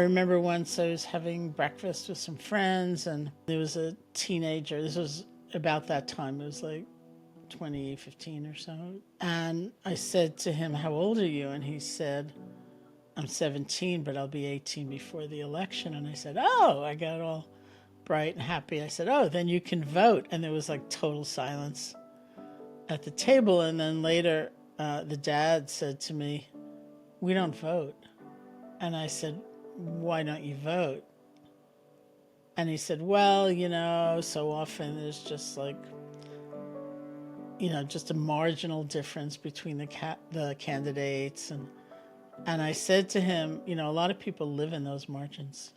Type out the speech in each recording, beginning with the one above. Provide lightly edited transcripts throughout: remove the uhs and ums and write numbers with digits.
remember once I was having breakfast with some friends, and there was a teenager. This was about that time. It was like 2015 or so. And I said to him, "How old are you?" And he said, "I'm 17, but I'll be 18 before the election." And I said, "Oh," I got all bright and happy. I said, "Oh, then you can vote." And there was like total silence at the table. And then later, the dad said to me, "We don't vote." And I said, "Why don't you vote?" And he said, "Well, so often there's just like, just a marginal difference between the candidates." And I said to him, a lot of people live in those margins.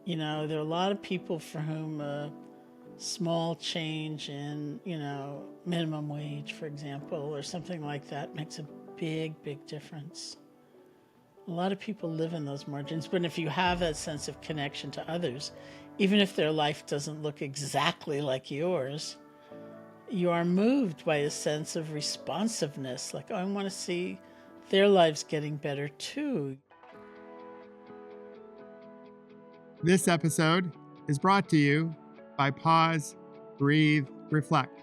There are a lot of people for whom a small change in, minimum wage, for example, or something like that makes a big, big difference. A lot of people live in those margins, but if you have that sense of connection to others, even if their life doesn't look exactly like yours, you are moved by a sense of responsiveness, like, oh, I want to see their lives getting better too. This episode is brought to you by Pause, Breathe, Reflect,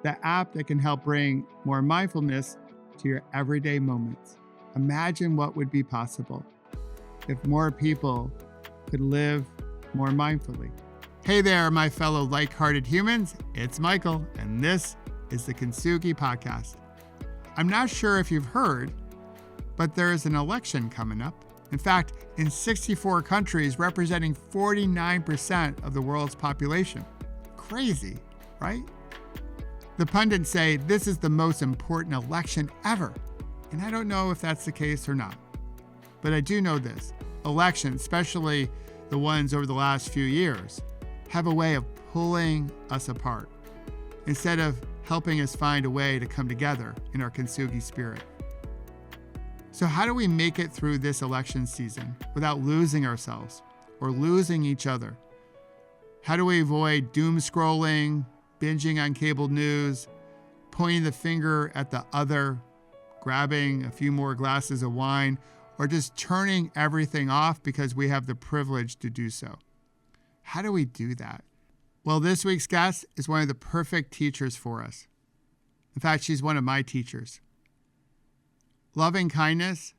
the app that can help bring more mindfulness to your everyday moments. Imagine what would be possible if more people could live more mindfully. Hey there, my fellow like-hearted humans. It's Michael, and this is the Kintsugi Podcast. I'm not sure if you've heard, but there is an election coming up. In fact, in 64 countries representing 49% of the world's population. Crazy, right? The pundits say this is the most important election ever. And I don't know if that's the case or not. But I do know this. Elections, especially the ones over the last few years, have a way of pulling us apart instead of helping us find a way to come together in our Kintsugi spirit. So how do we make it through this election season without losing ourselves or losing each other? How do we avoid doom scrolling, binging on cable news, pointing the finger at the other, grabbing a few more glasses of wine, or just turning everything off because we have the privilege to do so? How do we do that? Well, this week's guest is one of the perfect teachers for us. In fact, she's one of my teachers. Loving kindness,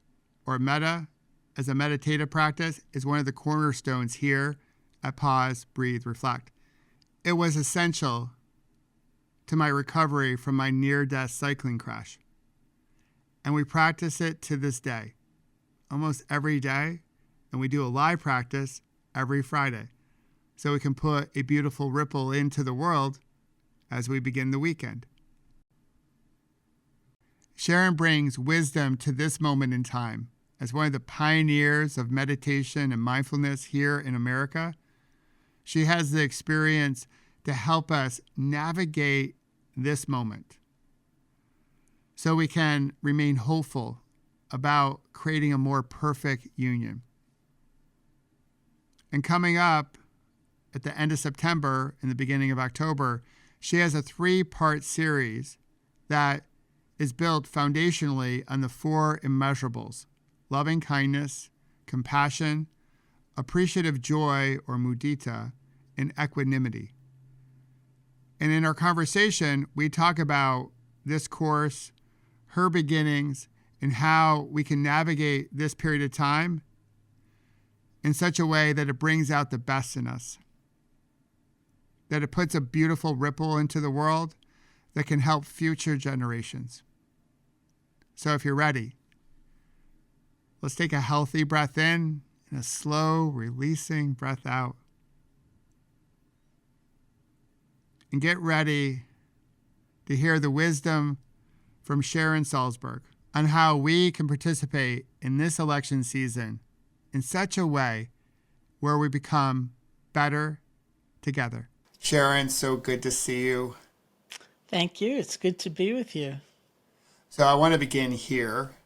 or metta, as a meditative practice, is one of the cornerstones here at Pause, Breathe, Reflect. It was essential to my recovery from my near-death cycling crash. And we practice it to this day, almost every day, and we do a live practice every Friday, so we can put a beautiful ripple into the world as we begin the weekend. Sharon brings wisdom to this moment in time. As one of the pioneers of meditation and mindfulness here in America, she has the experience to help us navigate this moment so we can remain hopeful about creating a more perfect union. And coming up at the end of September and the beginning of October, she has a 3-part series that is built foundationally on the Four Immeasurables: loving kindness, compassion, appreciative joy or mudita, and equanimity. And in our conversation, we talk about this course, her beginnings, and how we can navigate this period of time in such a way that it brings out the best in us, that it puts a beautiful ripple into the world that can help future generations. So if you're ready, let's take a healthy breath in and a slow releasing breath out. And get ready to hear the wisdom from Sharon Salzberg on how we can participate in this election season in such a way where we become better together. Sharon, so good to see you. Thank you. It's good to be with you. So I want to begin here.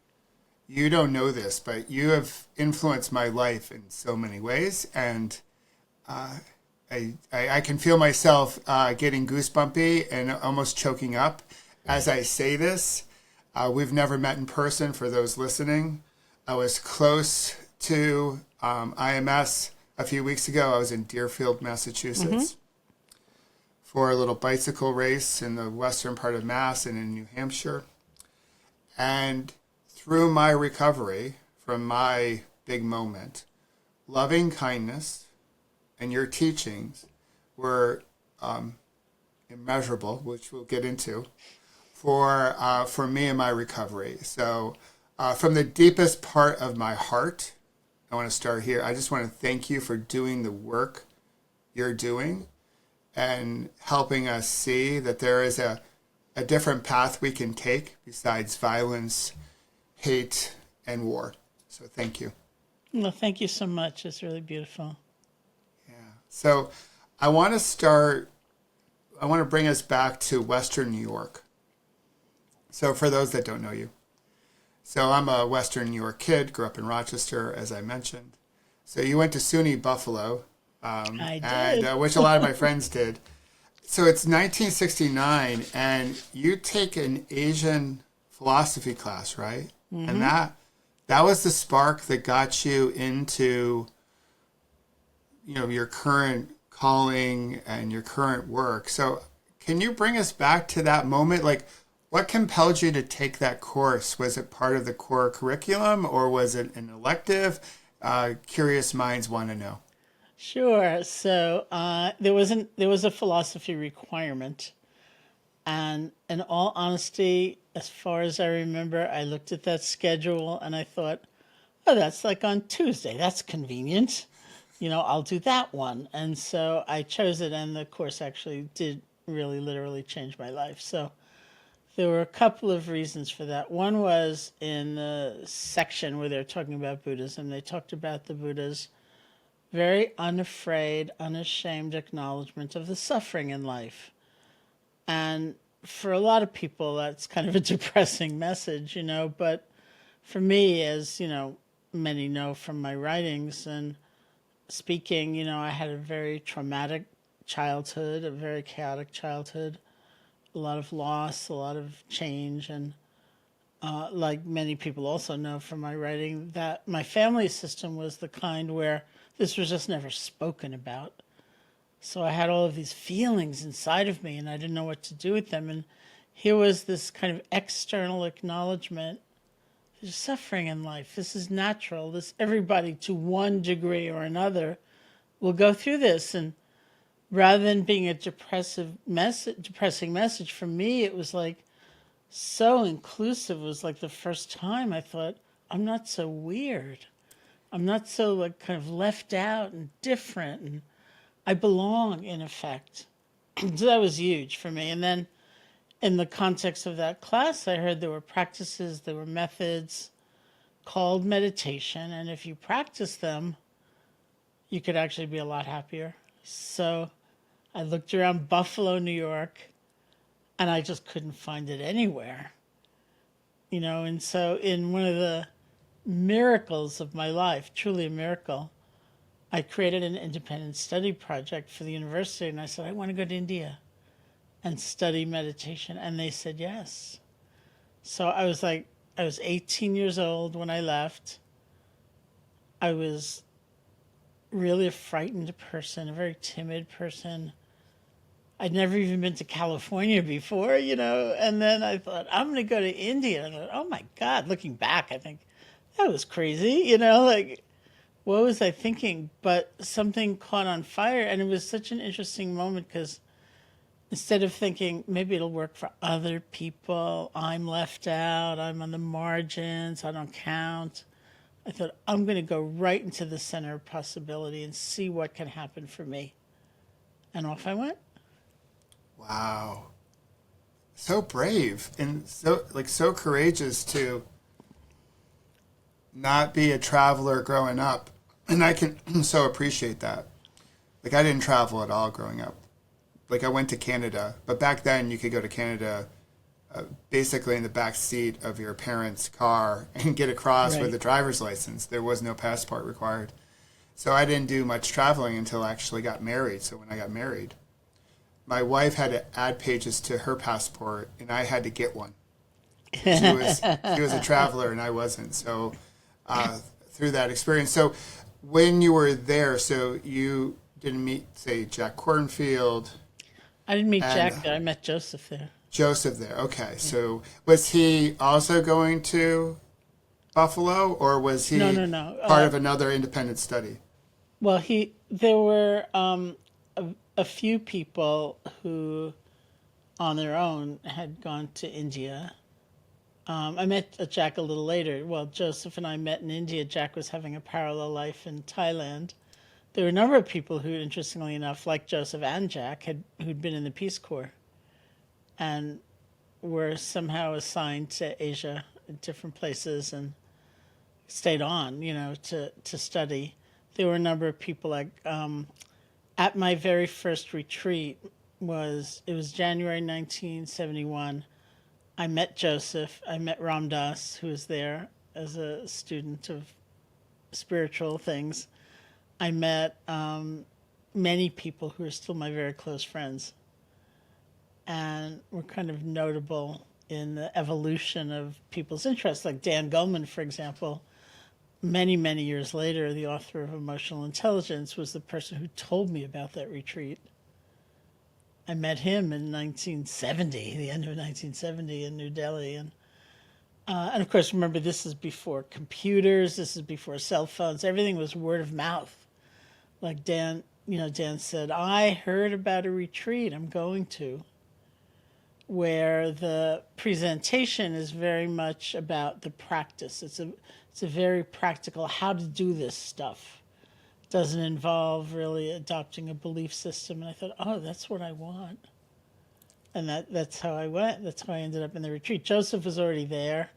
You don't know this, but you have influenced my life in so many ways, and I can feel myself getting goosebumpy and almost choking up as I say this. We've never met in person, for those listening. I was close to IMS a few weeks ago. I was in Deerfield, Massachusetts for a little bicycle race in the western part of Mass and in New Hampshire. And through my recovery from my big moment, loving kindness and your teachings were immeasurable, which we'll get into, for me and my recovery. So from the deepest part of my heart, I want to start here. I just want to thank you for doing the work you're doing and helping us see that there is a different path we can take besides violence, hate, and war. So thank you. Well, thank you so much. It's really beautiful. Yeah. So I want to bring us back to Western New York. So for those that don't know you. So I'm a Western New York kid, grew up in Rochester, as I mentioned. So you went to SUNY Buffalo, I did. and which a lot of my friends did. So it's 1969, and you take an Asian philosophy class, right? And that was the spark that got you into, your current calling and your current work. So can you bring us back to that moment? Like, what compelled you to take that course? Was it part of the core curriculum or was it an elective? Curious minds want to know. Sure. So there was a philosophy requirement. And in all honesty, as far as I remember, I looked at that schedule and I thought, oh, that's like on Tuesday. That's convenient. I'll do that one. And so I chose it, and the course actually did really literally change my life. So there were a couple of reasons for that. One was in the section where they're talking about Buddhism. They talked about the Buddha's very unafraid, unashamed acknowledgement of the suffering in life. And for a lot of people, that's kind of a depressing message, but for me, as, many know from my writings and speaking, I had a very traumatic childhood, a very chaotic childhood, a lot of loss, a lot of change. And like many people also know from my writing, that my family system was the kind where this was just never spoken about. So I had all of these feelings inside of me and I didn't know what to do with them. And here was this kind of external acknowledgement. There's suffering in life. This is natural. Everybody to one degree or another will go through this. And rather than being a depressing message, for me, it was like so inclusive. It was like the first time I thought, I'm not so weird. I'm not so like kind of left out and different, and I belong, in effect. So that was huge for me. And then in the context of that class, I heard there were practices, there were methods called meditation. And if you practice them, you could actually be a lot happier. So I looked around Buffalo, New York, and I just couldn't find it anywhere. And so in one of the miracles of my life, truly a miracle, I created an independent study project for the university, and I said, I want to go to India and study meditation. And they said yes. So I was 18 years old when I left. I was really a frightened person, a very timid person. I'd never even been to California before, and then I thought, I'm going to go to India. And I thought, oh my God, looking back, I think that was crazy, like, what was I thinking? But something caught on fire, and it was such an interesting moment because instead of thinking maybe it'll work for other people, I'm left out, I'm on the margins, I don't count, I thought, I'm going to go right into the center of possibility and see what can happen for me. And off I went. Wow. So brave and so courageous to not be a traveler growing up. And I can so appreciate that. Like, I didn't travel at all growing up. Like, I went to Canada, but back then you could go to Canada basically in the back seat of your parents' car and get across with a driver's license. There was no passport required. So I didn't do much traveling until I actually got married. So when I got married, my wife had to add pages to her passport, and I had to get one. She was a traveler, and I wasn't. So through that experience. So when you were there, so you didn't meet, say, Jack Cornfield I didn't meet and Jack there. I met Joseph there. Joseph there. Okay. So was he also going to Buffalo, or was No, he no, no. part of another independent study? Well, there were a few people who, on their own, had gone to India. I met Jack a little later. Well, Joseph and I met in India. Jack was having a parallel life in Thailand. There were a number of people who, interestingly enough, like Joseph and Jack, who'd been in the Peace Corps and were somehow assigned to Asia in different places and stayed on, to study. There were a number of people like at my very first retreat it was January 1971. I met Joseph. I met Ram Dass, who was there as a student of spiritual things. I met many people who are still my very close friends and were kind of notable in the evolution of people's interests. Like Dan Goleman, for example, many, many years later, the author of Emotional Intelligence, was the person who told me about that retreat. I met him in 1970, the end of 1970 in New Delhi. And of course, remember, this is before computers, this is before cell phones. Everything was word of mouth. Like Dan said, I heard about a retreat I'm going to, where the presentation is very much about the practice. It's a very practical how to do this stuff. It doesn't involve really adopting a belief system. And I thought, oh, that's what I want. And that's how I went. That's how I ended up in the retreat. Joseph was already there.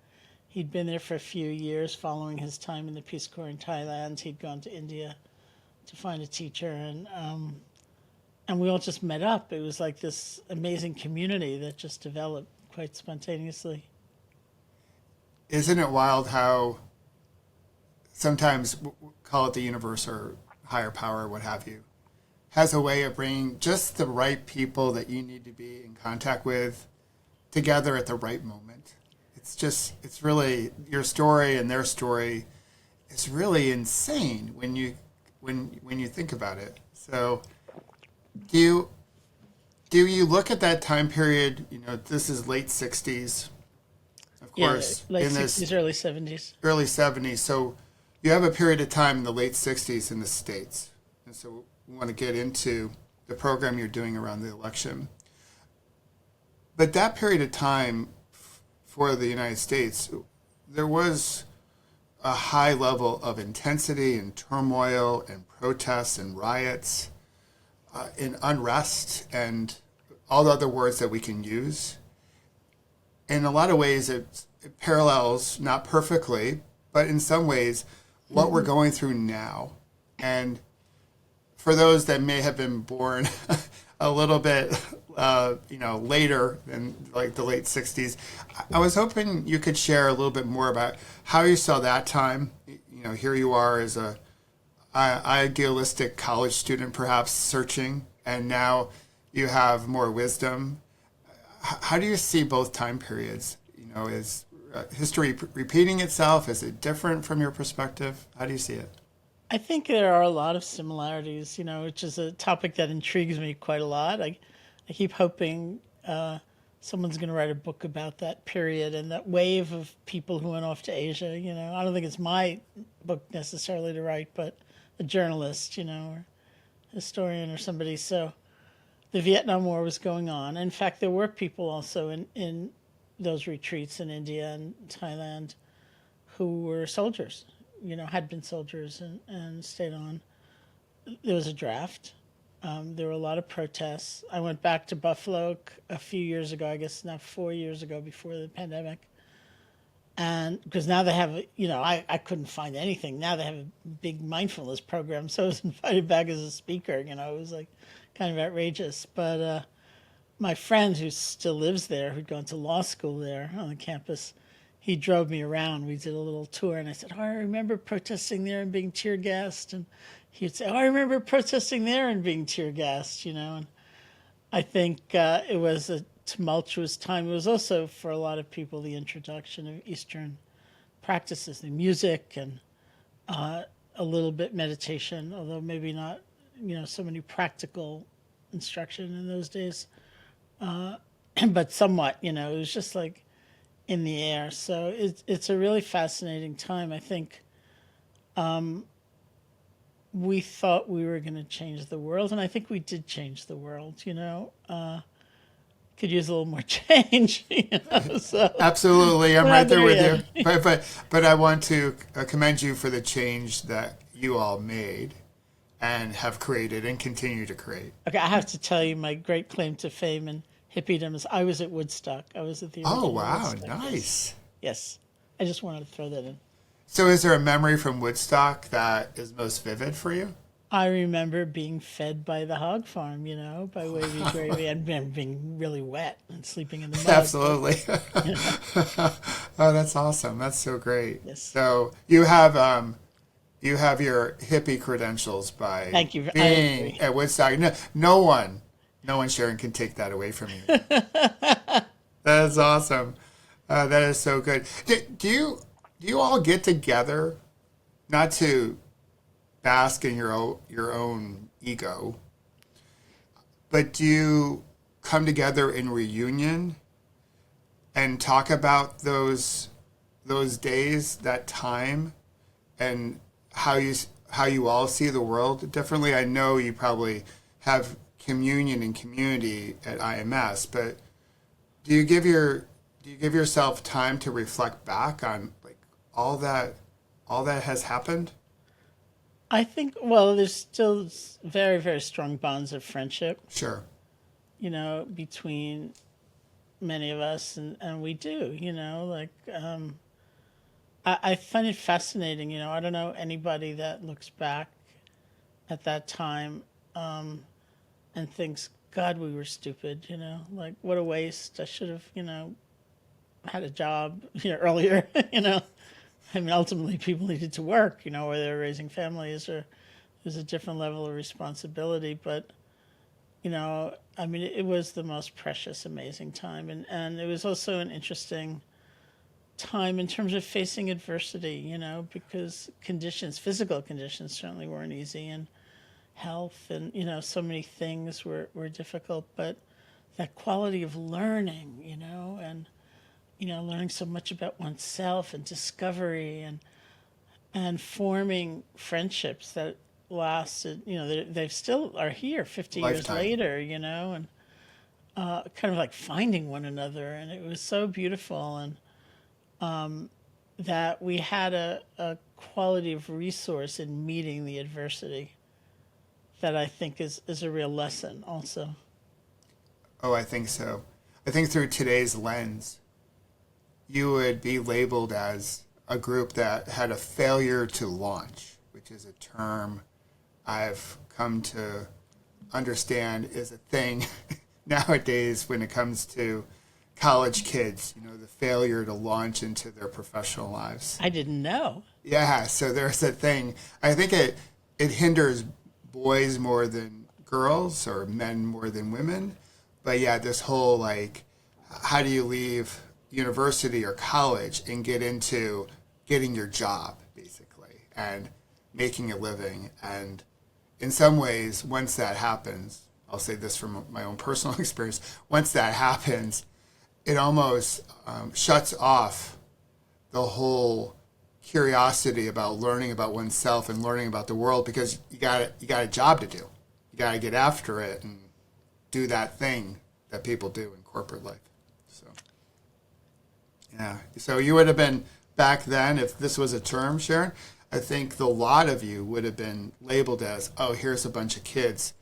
He'd been there for a few years following his time in the Peace Corps in Thailand. He'd gone to India to find a teacher, and we all just met up. It was like this amazing community that just developed quite spontaneously. Isn't it wild how sometimes, call it the universe or higher power, what have you, has a way of bringing just the right people that you need to be in contact with together at the right moment? It's really, your story and their story is really insane when you think about it. So do you look at that time period, this is late 60s, of course. Yeah, late in 60s, early 70s. Early 70s. So you have a period of time in the late 60s in the States. And so we want to get into the program you're doing around the election. But that period of time for the United States, there was a high level of intensity and turmoil and protests and riots and unrest and all the other words that we can use. In a lot of ways, it parallels, not perfectly, but in some ways, what we're going through now. And for those that may have been born a little bit, later than like the late 60s, I was hoping you could share a little bit more about how you saw that time. Here you are as a idealistic college student, perhaps searching, and now you have more wisdom. How do you see both time periods? Is history repeating itself? Is it different from your perspective? How do you see it? I think there are a lot of similarities, which is a topic that intrigues me quite a lot. I keep hoping someone's going to write a book about that period and that wave of people who went off to Asia. I don't think it's my book necessarily to write, but a journalist, or historian or somebody. So the Vietnam War was going on. In fact, there were people also in those retreats in India and Thailand who were soldiers, had been soldiers and stayed on. There was a draft. There were a lot of protests. I went back to Buffalo a few years ago, I guess now 4 years ago before the pandemic. And because now they have, I couldn't find anything. Now they have a big mindfulness program. So I was invited back as a speaker. It was like kind of outrageous. But my friend who still lives there, who'd gone to law school there on the campus, he drove me around. We did a little tour. And I said, I remember protesting there and being tear gassed. And he'd say, I remember protesting there and being tear gassed, And I think it was a tumultuous time. It was also, for a lot of people, the introduction of Eastern practices, the music and a little bit meditation, although maybe not, so many practical instruction in those days, but somewhat, it was just like in the air. So it's a really fascinating time. I think we thought we were going to change the world, and I think we did change the world. Could use a little more change. So Absolutely, I'm we're right not there with yet. you. But I want to commend you for the change that you all made and have created and continue to create. Okay, I have to tell you my great claim to fame in hippiedom is I was at Woodstock. I was at the Oh, original wow, Woodstock. Yes. nice. Yes. I just wanted to throw that in. So is there a memory from Woodstock that is most vivid for you? I remember being fed by the hog farm, by Wavy Gravy, and being really wet and sleeping in the mud. Absolutely. Oh, that's awesome. That's so great. Yes. So you have your hippie credentials by Thank you. I being agree. at Woodstock. No one, Sharon, can take that away from you. That is awesome. That is so good. Do you all get together, not to bask in your own ego, but do you come together in reunion and talk about those days, that time, and how you all see the world differently? I know you probably have communion and community at IMS, but do you give yourself time to reflect back on like all that has happened? I think, well, there's still very, very strong bonds of friendship, Sure. between many of us, and we do, I find it fascinating, I don't know anybody that looks back at that time and thinks, God, we were stupid, like what a waste. I should have, had a job, earlier, I mean, ultimately people needed to work, or they were raising families or there's a different level of responsibility. But, I mean, it was the most precious, amazing time. And it was also an interesting time in terms of facing adversity, because physical conditions certainly weren't easy, and health and, so many things were difficult. But that quality of learning, and, learning so much about oneself and discovery and forming friendships that lasted, they still are here 50 years Lifetime. later, and kind of like finding one another. And it was so beautiful. And that we had a quality of resource in meeting the adversity that I think is a real lesson also. Oh, I think so. I think through today's lens, you would be labeled as a group that had a failure to launch, which is a term I've come to understand is a thing nowadays when it comes to college kids, the failure to launch into their professional lives. I didn't know. Yeah, so there's a thing. I think it hinders boys more than girls or men more than women. But yeah, this whole like, how do you leave university or college and get into getting your job, basically, and making a living? And in some ways, once that happens, I'll say this from my own personal experience, once that happens, it almost shuts off the whole curiosity about learning about oneself and learning about the world, because you got a job to do. You got to get after it and do that thing that people do in corporate life. So, yeah. So you would have been back then, if this was a term, Sharon, I think the lot of you would have been labeled as, oh, here's a bunch of kids.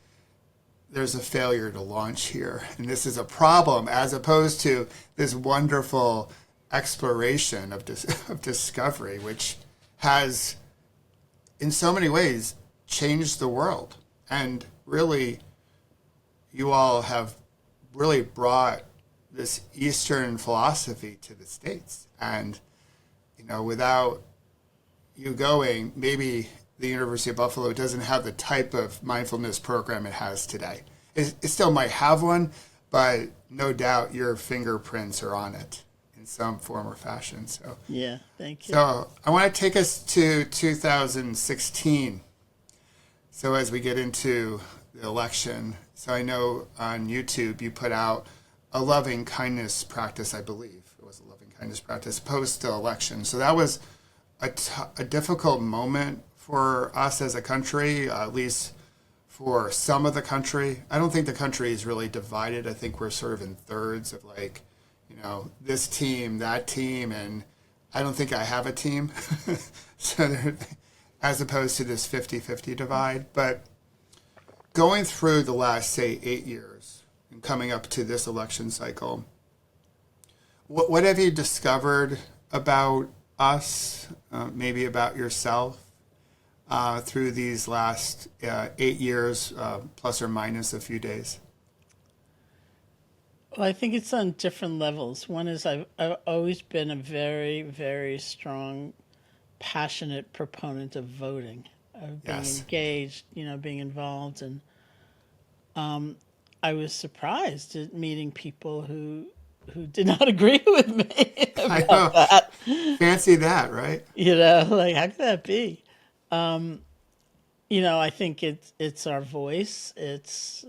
There's a failure to launch here, and this is a problem, as opposed to this wonderful exploration of discovery, which has, in so many ways, changed the world. And really, you all have really brought this Eastern philosophy to the States. And, without you going, maybe the University of Buffalo doesn't have the type of mindfulness program it has today. It still might have one, but no doubt your fingerprints are on it in some form or fashion. So Yeah, thank you. so I want to take us to 2016. So as we get into the election, so I know on YouTube you put out a loving kindness practice, I believe it was a loving kindness practice post election. So that was a difficult moment for us as a country, at least for some of the country. I don't think the country is really divided. I think we're sort of in thirds of like, this team, that team, and I don't think I have a team. So as opposed to this 50-50 divide. But going through the last, say, 8 years and coming up to this election cycle, what have you discovered about us, maybe about yourself, through these last 8 years, plus or minus a few days? Well, I think it's on different levels. One is I've always been a very, very strong, passionate proponent of voting, of being Yes. engaged, being involved. And I was surprised at meeting people who did not agree with me I about know. that. Fancy that, right? Like how could that be? I think it's our voice, it's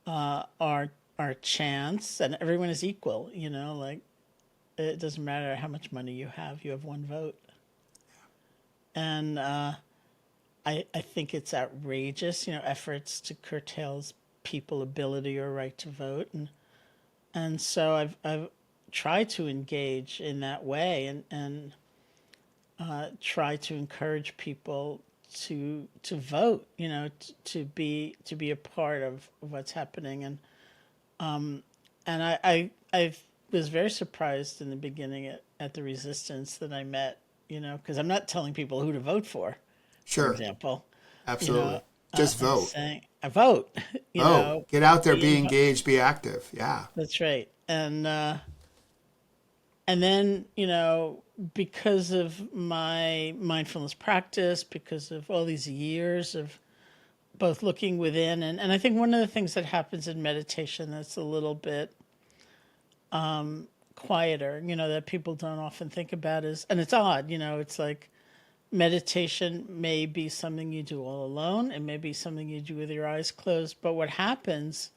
our chance, and everyone is equal. Like it doesn't matter how much money you have one vote. And I think it's outrageous, efforts to curtail people ability or right to vote, and so I've tried to engage in that way and try to encourage people to vote, to be a part of what's happening. And I was very surprised in the beginning at the resistance that I met, because I'm not telling people who to vote for Sure. example. Absolutely. Just And vote. saying, I vote, Get out there, be be engaged, be active. Yeah. that's right. And then, because of my mindfulness practice, because of all these years of both looking within, and I think one of the things that happens in meditation that's a little bit quieter, that people don't often think about is, and it's odd, it's like meditation may be something you do all alone, it may be something you do with your eyes closed, but what happens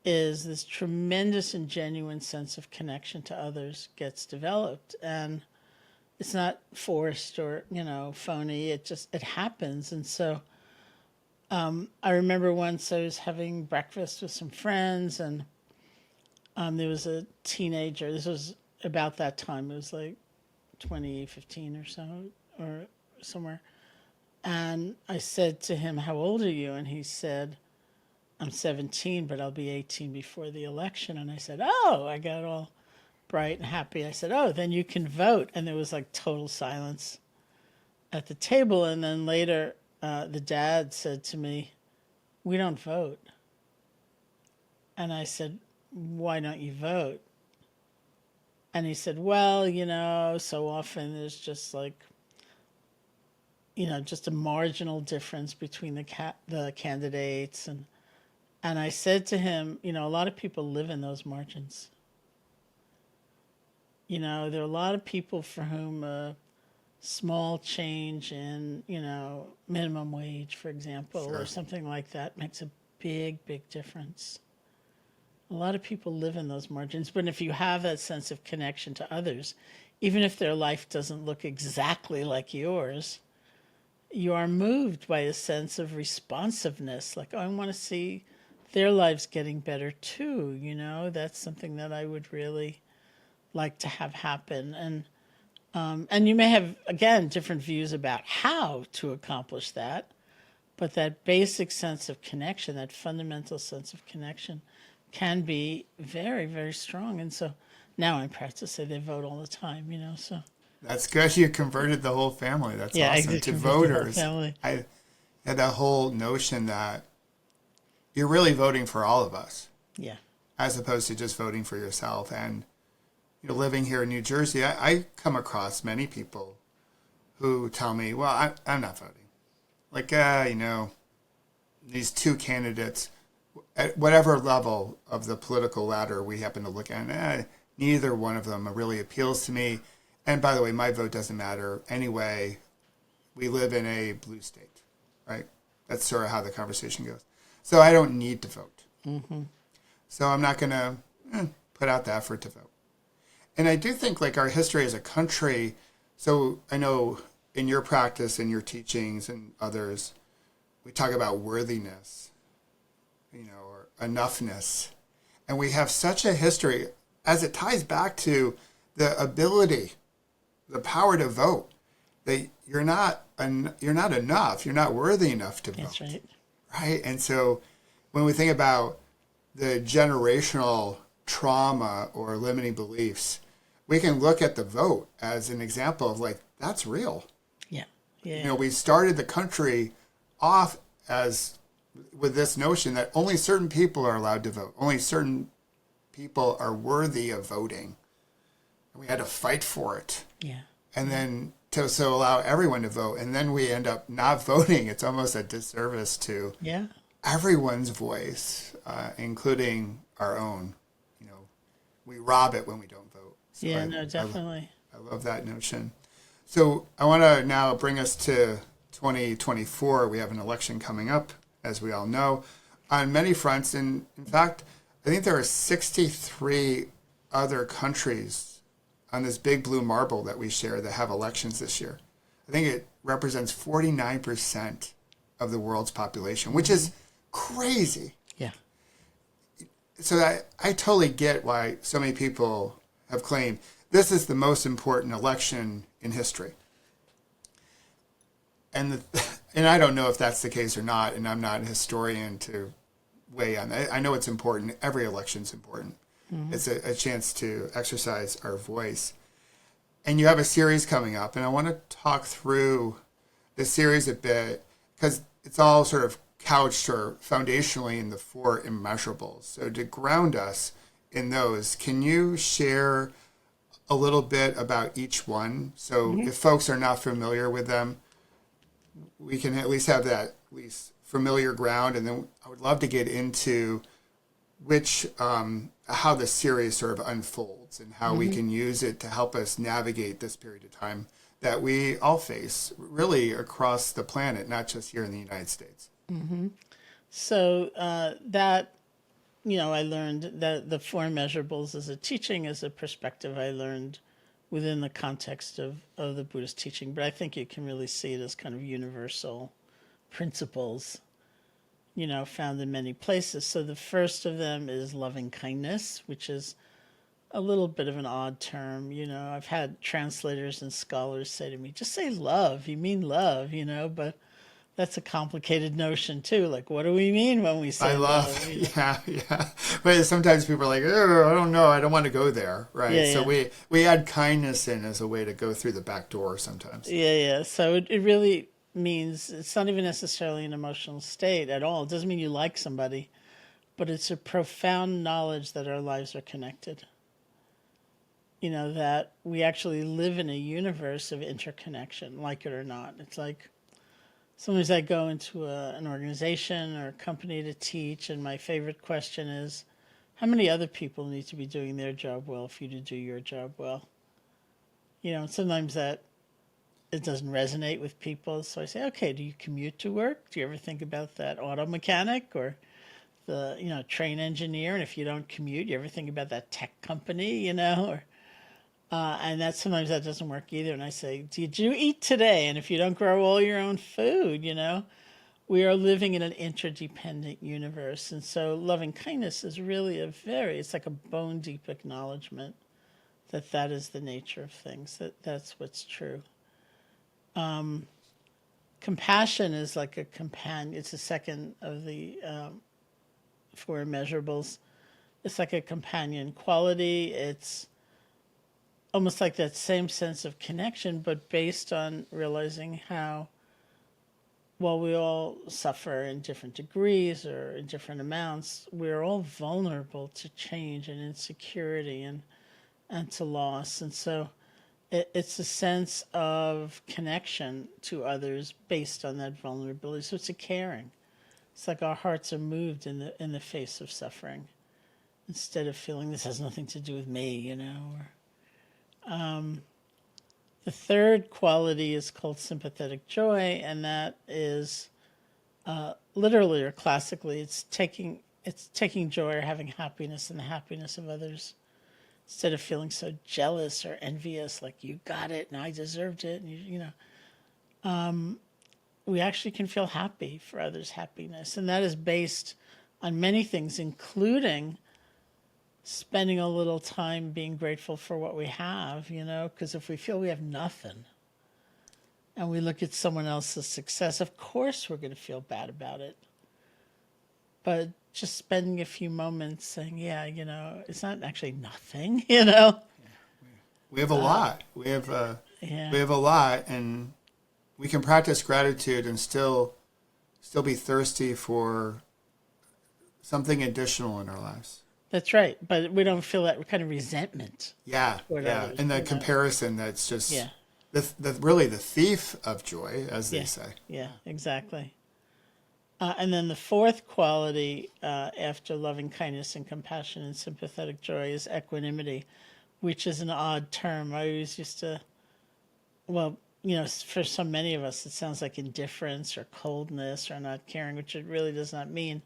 is this tremendous and genuine sense of connection to others gets developed. And it's not forced or, phony. It happens. And so I remember once I was having breakfast with some friends, and there was a teenager. This was about that time. It was like 2015 or so, or somewhere. And I said to him, "How old are you?" And he said, "I'm 17, but I'll be 18 before the election." And I said, "Oh," I got all bright and happy. I said, "Oh, then you can vote." And there was like total silence at the table. And then later, the dad said to me, "We don't vote." And I said, "Why don't you vote?" And he said, "Well, so often there's just like, just a marginal difference between the candidates." And I said to him, a lot of people live in those margins. There are a lot of people for whom a small change in, minimum wage, for example, Sure. or something like that makes a big, big difference. A lot of people live in those margins. But if you have that sense of connection to others, even if their life doesn't look exactly like yours, you are moved by a sense of responsiveness. Like, oh, I want to see their lives getting better too. That's something that I would really like to have happen. And you may have, again, different views about how to accomplish that, but that basic sense of connection, that fundamental sense of connection, can be very, very strong. And so now I'm proud to say they vote all the time. So That's good. You converted the whole family. That's yeah, I awesome. did To convert the whole voters. family. I had that whole notion that you're really voting for all of us, Yeah, as opposed to just voting for yourself. And living here in New Jersey, I come across many people who tell me, "Well, I'm not voting." Like, these two candidates, at whatever level of the political ladder we happen to look at, Neither one of them really appeals to me. And by the way, my vote doesn't matter anyway. We live in a blue state, right? That's sort of how the conversation goes. So I don't need to vote. Mm-hmm. So I'm not going to put out the effort to vote. And I do think like our history as a country, so I know in your practice and your teachings and others, we talk about worthiness, or enoughness. And we have such a history as it ties back to the ability, the power to vote, that you're not enough, you're not worthy enough to vote. That's right. Right? And so when we think about the generational trauma or limiting beliefs, we can look at the vote as an example of like, that's real. Yeah. Yeah. We started the country off as with this notion that only certain people are allowed to vote. Only certain people are worthy of voting. And we had to fight for it. Yeah. And then to so allow everyone to vote. And then we end up not voting. It's almost a disservice to everyone's voice, including our own. We rob it when we don't vote. So definitely. I love that notion. So I want to now bring us to 2024. We have an election coming up, as we all know, on many fronts. And in fact, I think there are 63 other countries on this big blue marble that we share that have elections this year. I think it represents 49% of the world's population, which is crazy. Yeah. So I totally get why so many people have claimed this is the most important election in history. And I don't know if that's the case or not, and I'm not a historian to weigh on that. I know it's important. Every election's important. Mm-hmm. It's a chance to exercise our voice. And you have a series coming up, and I want to talk through the series a bit because it's all sort of couched or foundationally in the Four Immeasurables. So to ground us in those, can you share a little bit about each one? So if folks are not familiar with them, we can at least have that at least familiar ground, and then I would love to get into which how the series sort of unfolds and how we can use it to help us navigate this period of time that we all face really across the planet, not just here in the United States. Mm-hmm. So that, I learned that the Four Immeasurables as a teaching, as a perspective I learned within the context of the Buddhist teaching. But I think you can really see it as kind of universal principles, found in many places. So the first of them is loving kindness, which is a little bit of an odd term. I've had translators and scholars say to me, just say love, you mean love, but that's a complicated notion too. Like, what do we mean when we say I love? Yeah. But sometimes people are like, oh, I don't know, I don't want to go there, right? So we add kindness in as a way to go through the back door sometimes. Yeah. So it really means it's not even necessarily an emotional state at all. It doesn't mean you like somebody, but it's a profound knowledge that our lives are connected. That we actually live in a universe of interconnection, like it or not. It's like sometimes I go into an organization or a company to teach, and my favorite question is, how many other people need to be doing their job well for you to do your job well? And sometimes that it doesn't resonate with people. So I say, okay, do you commute to work? Do you ever think about that auto mechanic or the, train engineer? And if you don't commute, you ever think about that tech company, or and sometimes that doesn't work either. And I say, did you eat today? And if you don't grow all your own food, we are living in an interdependent universe. And so loving kindness is really it's like a bone deep acknowledgement that is the nature of things, that's what's true. Compassion is like a companion. It's the second of the Four Immeasurables. It's like a companion quality. It's almost like that same sense of connection, but based on realizing how, while we all suffer in different degrees or in different amounts, we're all vulnerable to change and insecurity and to loss. And so it's a sense of connection to others based on that vulnerability. So it's a caring. It's like our hearts are moved in the face of suffering. instead of feeling this has nothing to do with me, you know. The third quality is called sympathetic joy, and that is literally or classically, it's taking joy or having happiness in the happiness of others, instead of feeling so jealous or envious, like you got it and I deserved it, and you know. We actually can feel happy for others' happiness, and that is based on many things, including spending a little time being grateful for what we have, you know, because if we feel we have nothing and we look at someone else's success, of course we're going to feel bad about it. But just spending a few moments saying, yeah, you know, it's not actually nothing, you know. We have a lot. We have a lot, and we can practice gratitude and still be thirsty for something additional in our lives. That's right, but we don't feel that kind of resentment. Yeah, others, and the comparison that's just really the thief of joy, as they say. Yeah, exactly. And then the fourth quality after loving kindness and compassion and sympathetic joy is equanimity, which is an odd term. I always used to, well, you know, for so many of us, it sounds like indifference or coldness or not caring, which it really does not mean.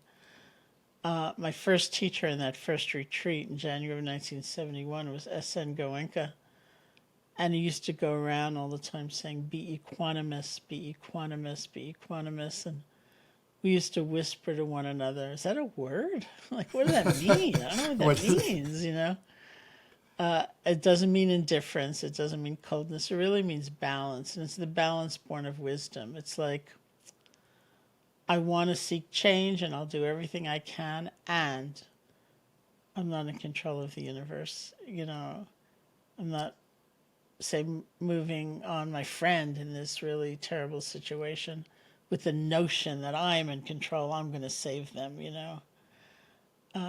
My first teacher in that first retreat in January of 1971 was S.N. Goenka. And he used to go around all the time saying, be equanimous, be equanimous, be equanimous. And we used to whisper to one another, is that a word? Like, what does that mean? I don't know what that means, you know? It doesn't mean indifference. It doesn't mean coldness. It really means balance. And it's the balance born of wisdom. It's like, I want to seek change and I'll do everything I can, and I'm not in control of the universe. You know, I'm not, say, moving on my friend in this really terrible situation with the notion that I'm in control, I'm going to save them, you know.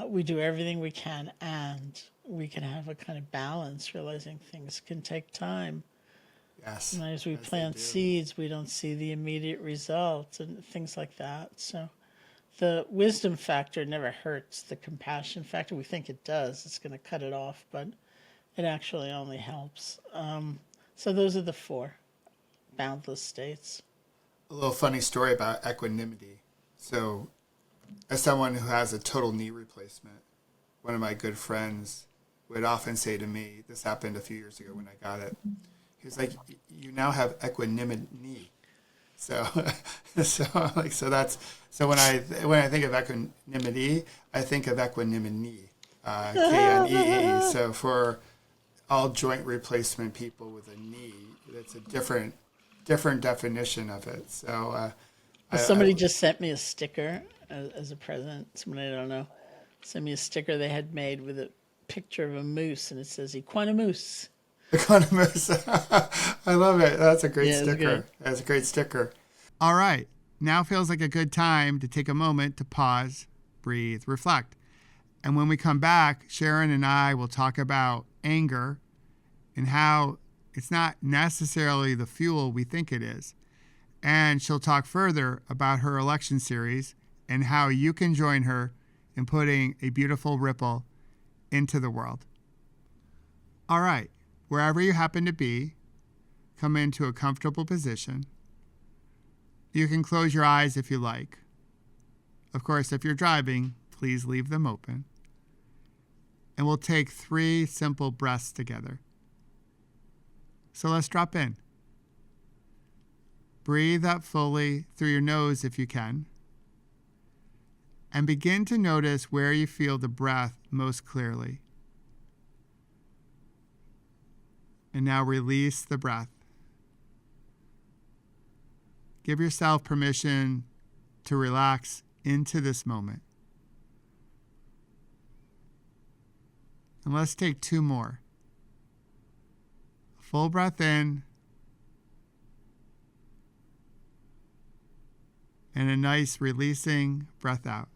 We do everything we can, and we can have a kind of balance, realizing things can take time. Yes. And as we plant seeds, we don't see the immediate results and things like that. So the wisdom factor never hurts the compassion factor. We think it does. It's going to cut it off, but it actually only helps. So those are the four boundless states. A little funny story about equanimity. So as someone who has a total knee replacement, one of my good friends would often say to me, this happened a few years ago when I got it, he was like, you now have equanimity. So when I think of equanimity, I think of equanimity, Knee. So for all joint replacement people with a knee, that's a different definition of it. So somebody just sent me a sticker as a present. Someone I don't know sent me a sticker they had made with a picture of a moose, and it says Equanimous. Equanimous. I love it. That's a great sticker. That's a great sticker. All right. Now feels like a good time to take a moment to pause, breathe, reflect. And when we come back, Sharon and I will talk about anger and how it's not necessarily the fuel we think it is. And she'll talk further about her election series and how you can join her in putting a beautiful ripple into the world. All right. Wherever you happen to be, come into a comfortable position. You can close your eyes if you like. Of course, if you're driving, please leave them open. And we'll take 3 simple breaths together. So let's drop in. Breathe up fully through your nose if you can. And begin to notice where you feel the breath most clearly. And now release the breath. Give yourself permission to relax into this moment. And let's take 2 more. Full breath in. And a nice releasing breath out.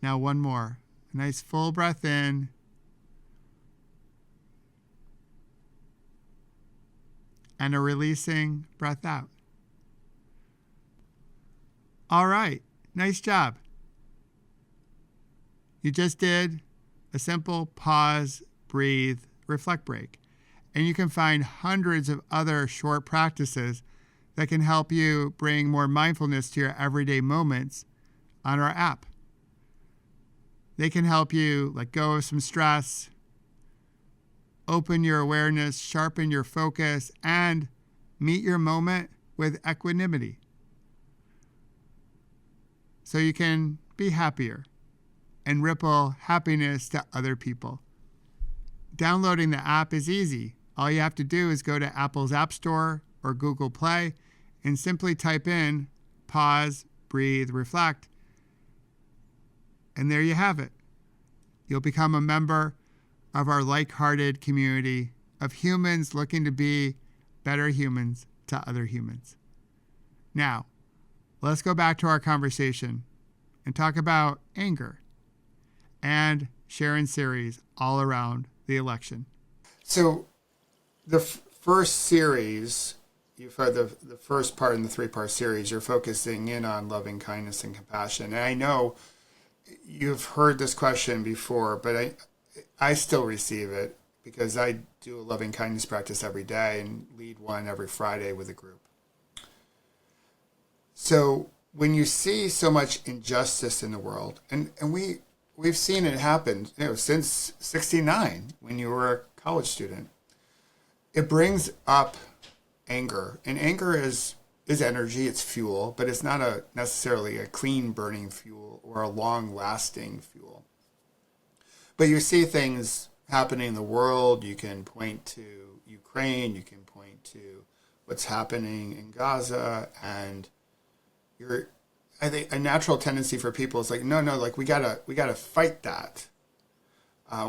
Now 1 more. A nice full breath in. And a releasing breath out. All right. Nice job. You just did a simple pause, breathe, reflect break. And you can find hundreds of other short practices that can help you bring more mindfulness to your everyday moments on our app. They can help you let go of some stress, open your awareness, sharpen your focus, and meet your moment with equanimity so you can be happier and ripple happiness to other people. Downloading the app is easy. All you have to do is go to Apple's App Store or Google Play and simply type in pause, breathe, reflect, and there you have it. You'll become a member of our like-hearted community of humans looking to be better humans to other humans. Now, let's go back to our conversation and talk about anger and Sharon's series all around the election. So the first series, you've heard the first part in the 3-part series, you're focusing in on loving kindness and compassion. And I know you've heard this question before, but I still receive it because I do a loving kindness practice every day and lead one every Friday with a group. So when you see so much injustice in the world, and we've seen it happen, since '69 when you were a college student, it brings up anger, and anger is energy, it's fuel, but it's not necessarily a clean burning fuel or a long lasting fuel. But you see things happening in the world. You can point to Ukraine, you can point to what's happening in Gaza, and I think a natural tendency for people is like, no, like we gotta fight that.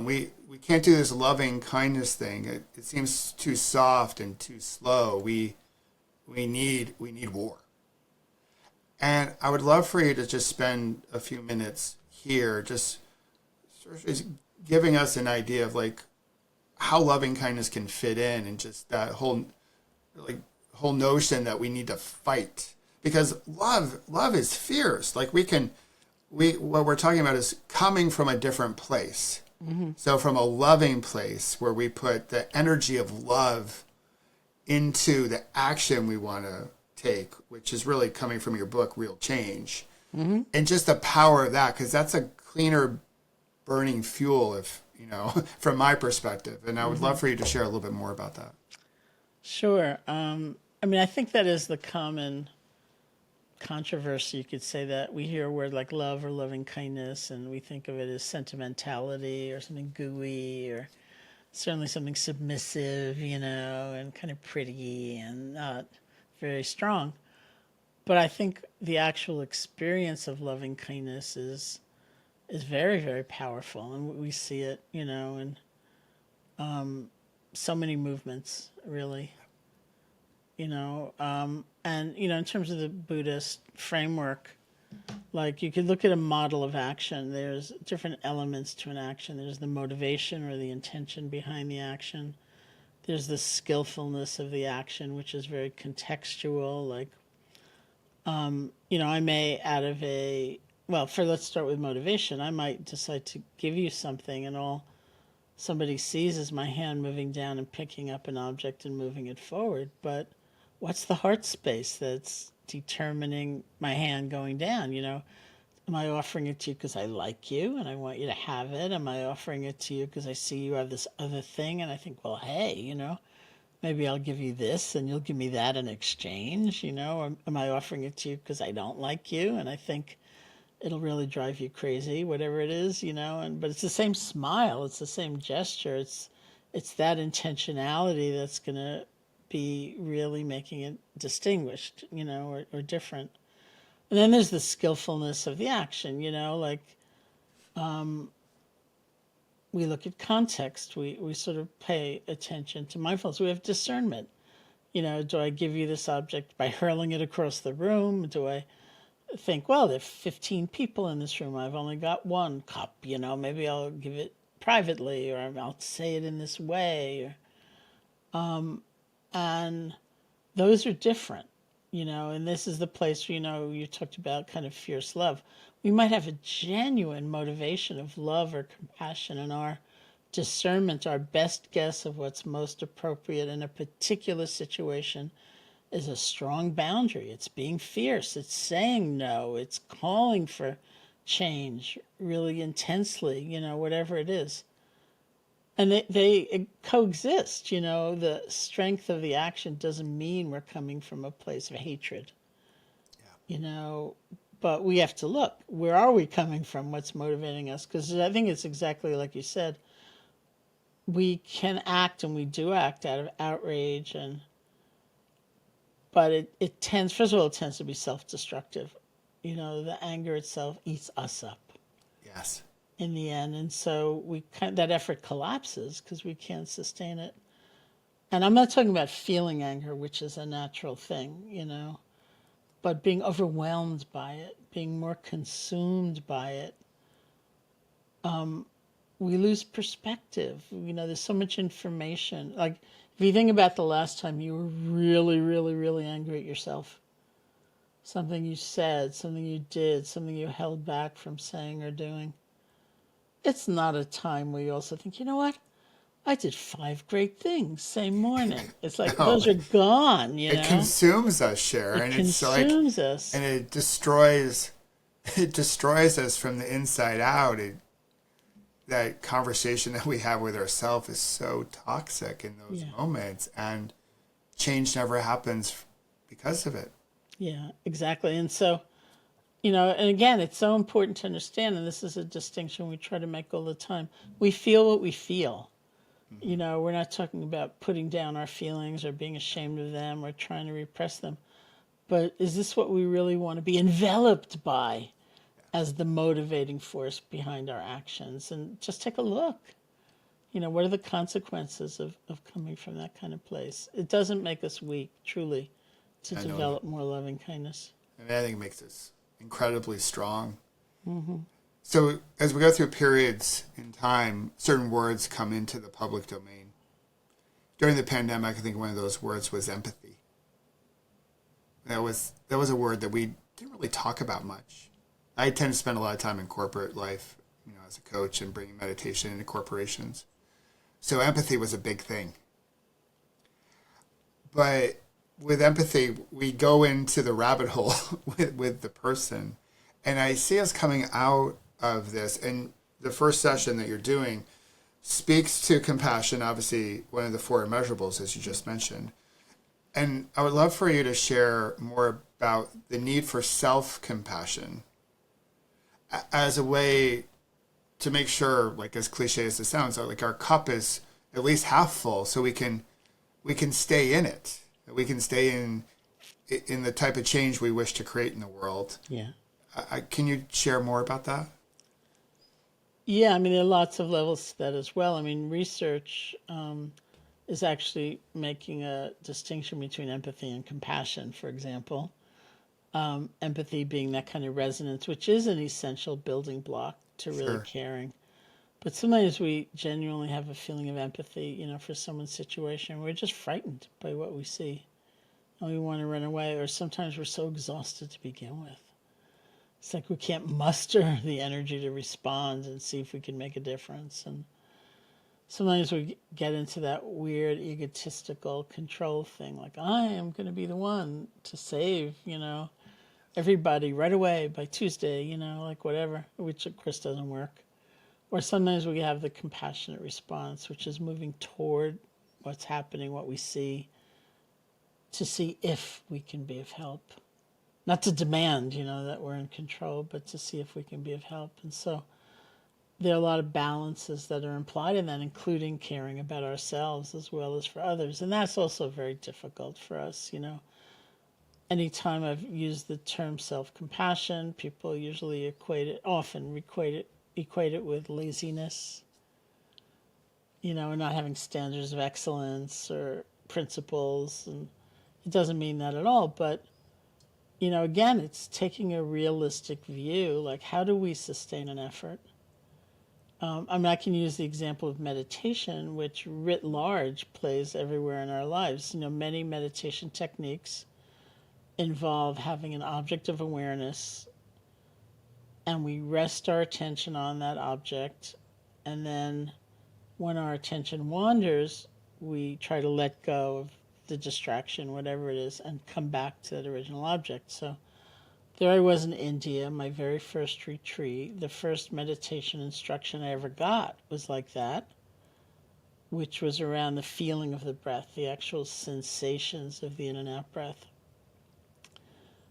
We can't do this loving kindness thing. It seems too soft and too slow. We need war. And I would love for you to just spend a few minutes here just sort of giving us an idea of like how loving kindness can fit in, and just that whole notion that we need to fight. Because love is fierce. Like what we're talking about is coming from a different place. Mm-hmm. So from a loving place where we put the energy of love into the action we want to take, which is really coming from your book, Real Change. Mm-hmm. And just the power of that, because that's a cleaner burning fuel, from my perspective. And I would love for you to share a little bit more about that. Sure. I think that is the common controversy. You could say that we hear a word like love or loving kindness, and we think of it as sentimentality or something gooey, or certainly something submissive, and kind of pretty and not very strong. But I think the actual experience of loving kindness is very, very powerful, and we see it, in so many movements, really. And in terms of the Buddhist framework, like you could look at a model of action. There's different elements to an action. There's the motivation or the intention behind the action. There's the skillfulness of the action, which is very contextual. Like, I may let's start with motivation. I might decide to give you something, and all somebody sees is my hand moving down and picking up an object and moving it forward. But what's the heart space that's determining my hand going down? Am I offering it to you because I like you and I want you to have it? Am I offering it to you because I see you have this other thing and I think, well, hey, maybe I'll give you this and you'll give me that in exchange, Or am I offering it to you because I don't like you and I think it'll really drive you crazy, whatever it is, but it's the same smile, it's the same gesture, it's that intentionality that's going to be really making it distinguished, or different. And then there's the skillfulness of the action, we look at context, we sort of pay attention to mindfulness. We have discernment. Do I give you this object by hurling it across the room? Do I think, well, there are 15 people in this room, I've only got one cup, maybe I'll give it privately, or I'll say it in this way, and those are different. And this is the place where, you talked about kind of fierce love. We might have a genuine motivation of love or compassion, and our discernment, our best guess of what's most appropriate in a particular situation is a strong boundary. It's being fierce. It's saying no. It's calling for change really intensely, whatever it is. And they coexist, the strength of the action doesn't mean we're coming from a place of hatred, but we have to look, where are we coming from? What's motivating us? Because I think it's exactly like you said. We can act, and we do act out of outrage, but it tends, first of all, it tends to be self-destructive. The anger itself eats us up. Yes. In the end, and so that effort collapses because we can't sustain it. And I'm not talking about feeling anger, which is a natural thing, but being overwhelmed by it, being more consumed by it. We lose perspective. There's so much information. Like, if you think about the last time you were really, really, really angry at yourself, something you said, something you did, something you held back from saying or doing, it's not a time where you also think, you know what? I did 5 great things same morning. It's like, No, those are gone, it consumes us, Sharon. It consumes us. And it destroys us from the inside out. That conversation that we have with ourselves is so toxic in those moments, and change never happens because of it. Yeah, exactly. And so, and again, it's so important to understand, and this is a distinction we try to make all the time. We feel what we feel. We're not talking about putting down our feelings or being ashamed of them or trying to repress them. But is this what we really want to be enveloped by as the motivating force behind our actions? And just take a look. What are the consequences of coming from that kind of place? It doesn't make us weak, truly, to develop more loving kindness. I think it makes us incredibly strong. So as we go through periods in time, certain words come into the public domain. During the pandemic, I think one of those words was empathy. That was a word that we didn't really talk about much. I tend to spend a lot of time in corporate life, as a coach and bringing meditation into corporations. So empathy was a big thing. But with empathy, we go into the rabbit hole with the person. And I see us coming out of this. And the first session that you're doing speaks to compassion, obviously one of the 4 immeasurables, as you just mentioned. And I would love for you to share more about the need for self-compassion as a way to make sure, like, as cliche as it sounds, like our cup is at least half full, so we can stay in it. We can stay in the type of change we wish to create in the world. Yeah. Can you share more about that? Yeah, there are lots of levels to that as well. Research is actually making a distinction between empathy and compassion, for example. Empathy being that kind of resonance, which is an essential building block to really caring. But sometimes we genuinely have a feeling of empathy, for someone's situation. We're just frightened by what we see, and we want to run away, or sometimes we're so exhausted to begin with. It's like we can't muster the energy to respond and see if we can make a difference. And sometimes we get into that weird egotistical control thing, like, I am going to be the one to save, everybody right away by Tuesday, like whatever, which of course doesn't work. Or sometimes we have the compassionate response, which is moving toward what's happening, what we see, to see if we can be of help. Not to demand, that we're in control, but to see if we can be of help. And so there are a lot of balances that are implied in that, including caring about ourselves as well as for others. And that's also very difficult for us, Anytime I've used the term self-compassion, people usually equate it with laziness, and not having standards of excellence or principles. And it doesn't mean that at all. But, again, it's taking a realistic view. Like, how do we sustain an effort? I can use the example of meditation, which writ large plays everywhere in our lives. Many meditation techniques involve having an object of awareness, and we rest our attention on that object, and then when our attention wanders, we try to let go of the distraction, whatever it is, and come back to that original object. So there I was in India, my very first retreat. The first meditation instruction I ever got was like that, which was around the feeling of the breath, the actual sensations of the in and out breath.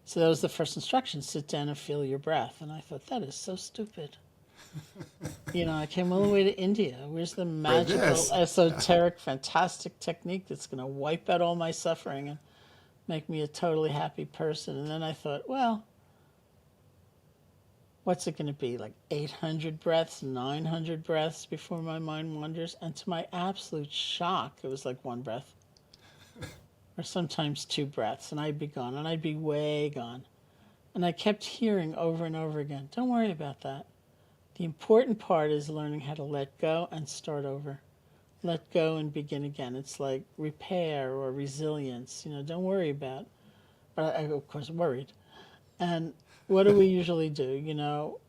So that was the first instruction, sit down and feel your breath. And I thought, that is so stupid. I came all the way to India. Where's the magical, esoteric, fantastic technique that's going to wipe out all my suffering and make me a totally happy person? And then I thought, well, what's it going to be, like 800 breaths, 900 breaths before my mind wanders? And to my absolute shock, it was like one breath. Or sometimes 2 breaths, and I'd be gone, and I'd be way gone. And I kept hearing over and over again, don't worry about that. The important part is learning how to let go and start over. Let go and begin again. It's like repair or resilience. Don't worry about. But I, of course, worried. And what do we usually do?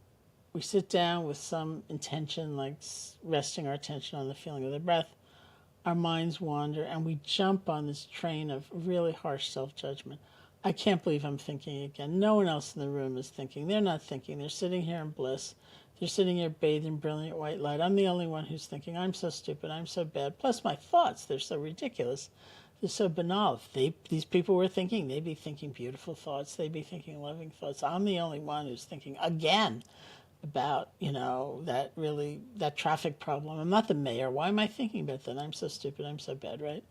We sit down with some intention, like resting our attention on the feeling of the breath. Our minds wander, and we jump on this train of really harsh self-judgment. I can't believe I'm thinking again. No one else in the room is thinking. They're not thinking. They're sitting here in bliss. They're sitting here bathed in brilliant white light. I'm the only one who's thinking, I'm so stupid, I'm so bad. Plus my thoughts, they're so ridiculous. They're so banal. If these people were thinking, they'd be thinking beautiful thoughts. They'd be thinking loving thoughts. I'm the only one who's thinking again about, that traffic problem. I'm not the mayor. Why am I thinking about that? I'm so stupid. I'm so bad, right?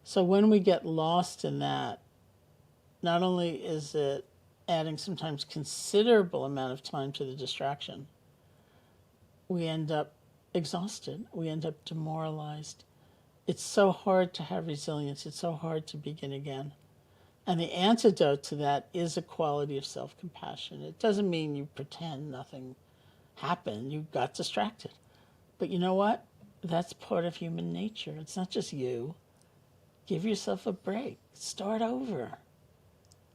So when we get lost in that, not only is it adding sometimes considerable amount of time to the distraction, we end up exhausted. We end up demoralized. It's so hard to have resilience. It's so hard to begin again. And the antidote to that is a quality of self-compassion. It doesn't mean you pretend nothing happened. You got distracted. But you know what? That's part of human nature. It's not just you. Give yourself a break. Start over.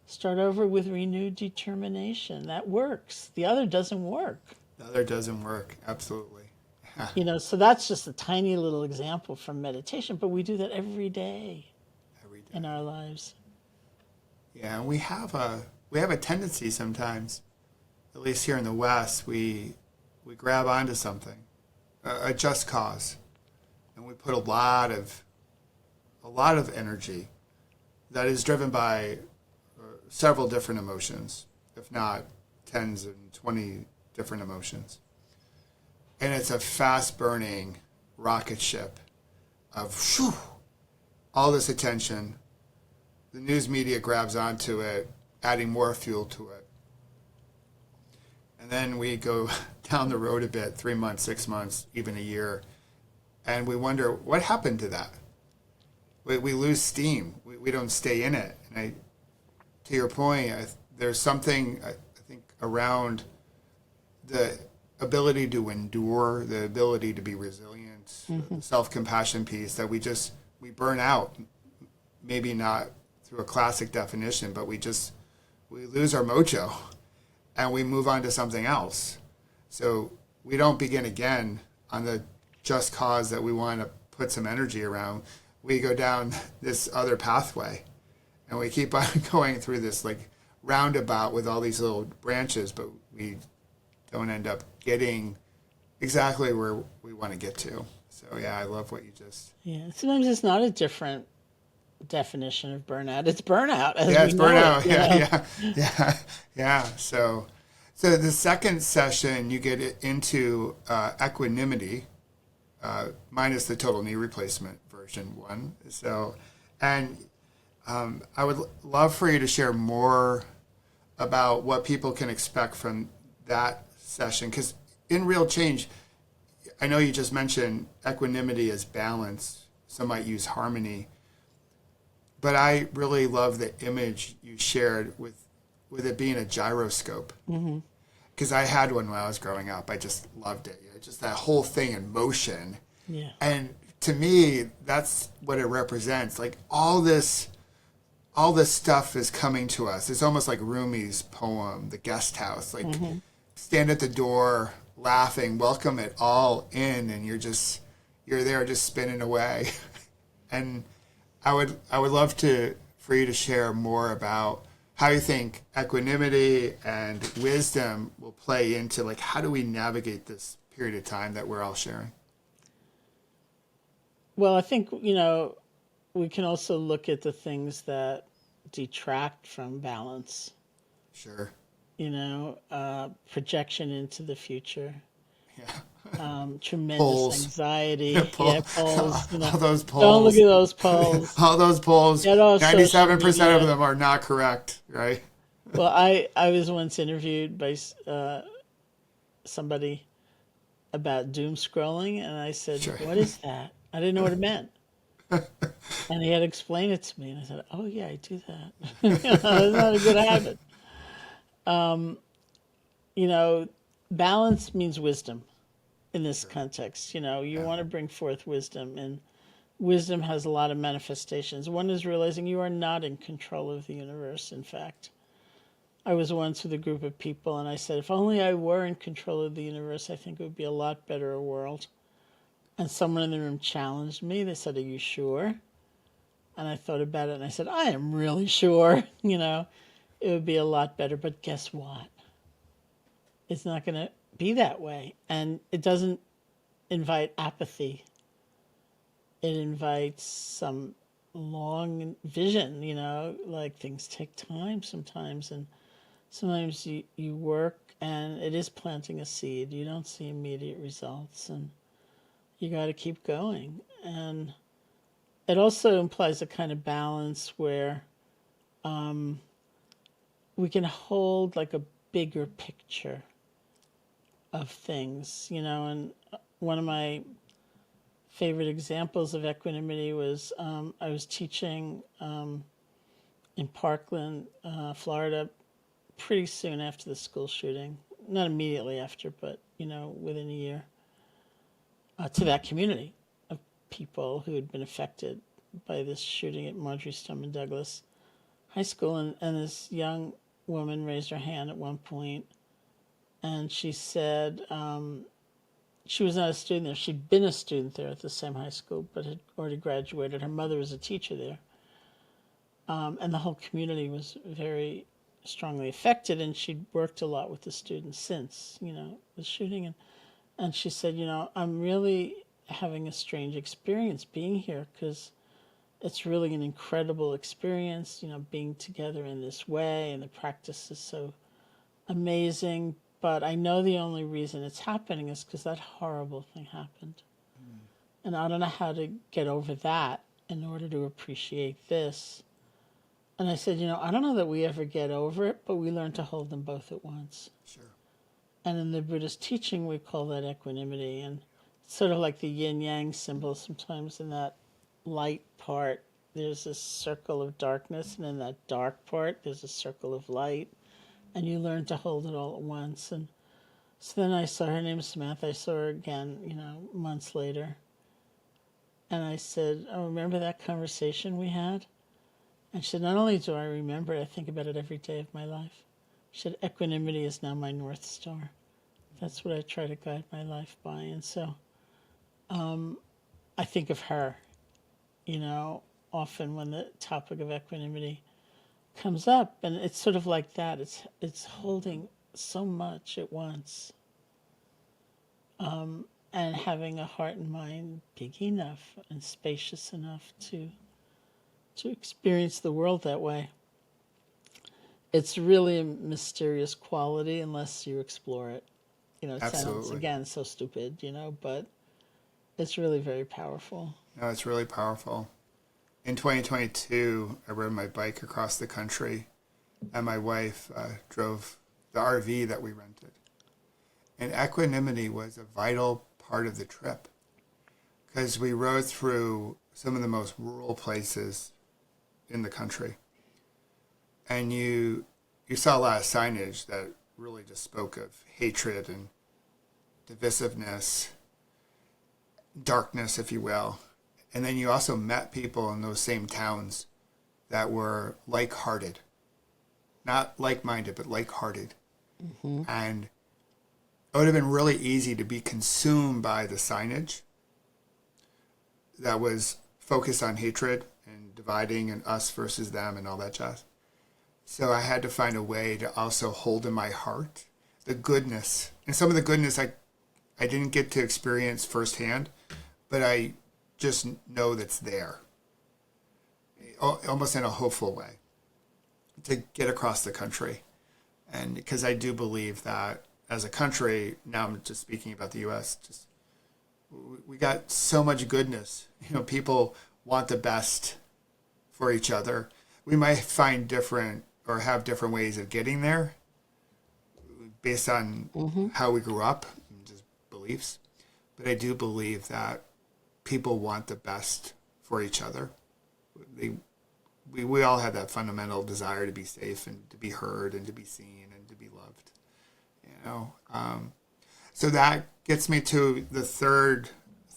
Start over with renewed determination. That works. The other doesn't work. The other doesn't work. Absolutely. So that's just a tiny little example from meditation, but we do that every day in our lives. Yeah, and we have a tendency sometimes, at least here in the West, we grab onto something, a just cause, and we put a lot of energy that is driven by several different emotions, if not 10 and 20 different emotions. And it's a fast-burning rocket ship of all this attention. The news media grabs onto it, adding more fuel to it. And then we go down the road a bit, 3 months, 6 months, even a year, and we wonder, what happened to that? We lose steam. We don't stay in it. And to your point, there's something, I think, around the ability to endure, the ability to be resilient, the self-compassion piece that we burn out. Maybe not through a classic definition, but we lose our mojo and we move on to something else. So we don't begin again on the just cause that we want to put some energy around. We go down this other pathway and we keep on going through this like roundabout with all these little branches, but we don't end up getting exactly where we want to get to. So yeah, I love what you just... Yeah, sometimes it's not a different definition of burnout. It's burnout. It's burnout. Yeah. So the second session, you get into equanimity, minus the total knee replacement version 1. So, and I would love for you to share more about what people can expect from that session, because in Real Change, I know you just mentioned equanimity as balance. Some might use harmony. But I really love the image you shared with it being a gyroscope. Because I had one when I was growing up. I just loved it. Just that whole thing in motion. Yeah. And to me, that's what it represents. Like all this all this stuff is coming to us. It's almost like Rumi's poem, The Guest House. Like, stand at the door, laughing, welcome it all in, and you're there just spinning away. And I would love for you to share more about how you think equanimity and wisdom will play into, like, how do we navigate this period of time that we're all sharing? Well, I think, we can also look at the things that detract from balance. Sure. Projection into the future. Yeah. Tremendous Polls. anxiety. Polls. Polls. All those polls. Don't look at those polls. All those polls. 97% of them are not correct, right? Well, I was once interviewed by somebody about doom scrolling, and I said, Sure. What is that? I didn't know what it meant. And he had to explain it to me, and I said, oh, yeah, I do that. It's not a good habit. Balance means wisdom in this context. You want to bring forth wisdom, and wisdom has a lot of manifestations. One is realizing you are not in control of the universe, in fact. I was once with a group of people, and I said, if only I were in control of the universe, I think it would be a lot better world. And someone in the room challenged me. They said, are you sure? And I thought about it, and I said, I am really sure. It would be a lot better. But guess what? It's not going to be that way. And it doesn't invite apathy. It invites some long vision, like things take time sometimes. And sometimes you work, and it is planting a seed. You don't see immediate results, and you got to keep going. And it also implies a kind of balance where we can hold like a bigger picture of things, and one of my favorite examples of equanimity was I was teaching in Parkland, Florida, pretty soon after the school shooting. Not immediately after, but, within a year, to that community of people who had been affected by this shooting at Marjorie Stoneman Douglas High School. And this young woman raised her hand at one point, and she said she was not a student there. She'd been a student there at the same high school, but had already graduated. Her mother was a teacher there. And the whole community was very strongly affected, and she'd worked a lot with the students since, the shooting. And she said, I'm really having a strange experience being here, because it's really an incredible experience, being together in this way, and the practice is so amazing. But I know the only reason it's happening is because that horrible thing happened. And I don't know how to get over that in order to appreciate this. And I said, I don't know that we ever get over it, but we learn to hold them both at once. Sure. And in the Buddhist teaching, we call that equanimity. And it's sort of like the yin-yang symbol. Sometimes in that light part, there's a circle of darkness, and in that dark part, there's a circle of light. And you learn to hold it all at once. And so then I saw her name, Samantha. I saw her again, months later. And I said, oh, remember that conversation we had? And she said, not only do I remember it, I think about it every day of my life. She said, equanimity is now my North Star. That's what I try to guide my life by. And so I think of her, often when the topic of equanimity comes up, and it's sort of like that. It's holding so much at once, and having a heart and mind big enough and spacious enough to experience the world that way. It's really a mysterious quality unless you explore it. It Absolutely. sounds, again, so stupid, but it's really very powerful. No, it's really powerful. In 2022, I rode my bike across the country, and my wife drove the RV that we rented. And equanimity was a vital part of the trip, because we rode through some of the most rural places in the country. And you saw a lot of signage that really just spoke of hatred and divisiveness, darkness, if you will. And then you also met people in those same towns that were like-hearted, not like-minded, but like-hearted. And it would have been really easy to be consumed by the signage that was focused on hatred and dividing and us versus them and all that jazz. So I had to find a way to also hold in my heart the goodness. And some of the goodness I didn't get to experience firsthand, but I just know that's there, almost in a hopeful way, to get across the country. And because I do believe that as a country, now I'm just speaking about the U.S., just we got so much goodness. People want the best for each other. We might find different or have different ways of getting there based on how we grew up and just beliefs. But I do believe that people want the best for each other. We all have that fundamental desire to be safe and to be heard and to be seen and to be loved. So that gets me to the third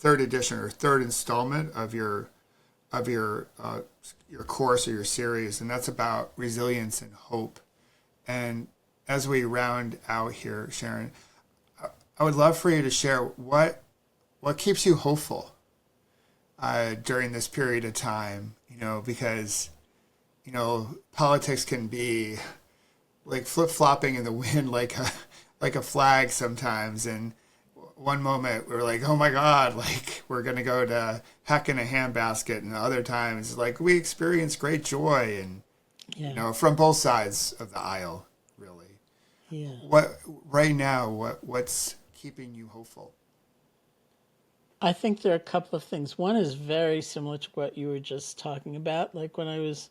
edition or third installment of your course or your series, and that's about resilience and hope. And as we round out here, Sharon, I would love for you to share what keeps you hopeful during this period of time. Because politics can be like flip-flopping in the wind, like a flag sometimes. And one moment we're like, oh my God, like we're going to go to heck in a handbasket. And other times like we experience great joy and, from both sides of the aisle, really. Yeah. What's keeping you hopeful? I think there are a couple of things. One is very similar to what you were just talking about. Like when I was